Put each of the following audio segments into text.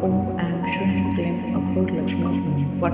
Om Am Shrim Klim Aghor Lakshmi Fat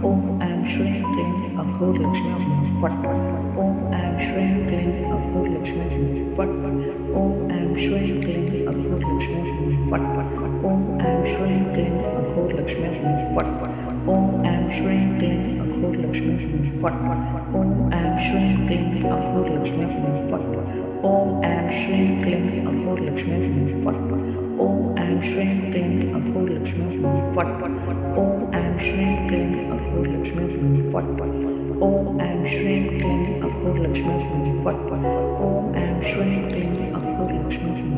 Om Am Shrim Klim Aghor Lakshmi Fat Om Am Shrim Klim Aghor Lakshmi Fat Om Am Shrim Klim Aghor Lakshmi Fat Om Am Shrim Klim Aghor Lakshmi Fat Om Am Shrim Klim Aghor Lakshmi Fat Om Am Shrim Klim Aghor Lakshmi Fat Om Am Shrim Klim Aghor Lakshmi Fat Om Am Shrim Klim Aghor Lakshmi Fat Om Am Shrim Klim Aghor Lakshmi Fat Om Am Shrim Klim Aghor Lakshmi Fat Om Am Shrim Klim Aghor Lakshmi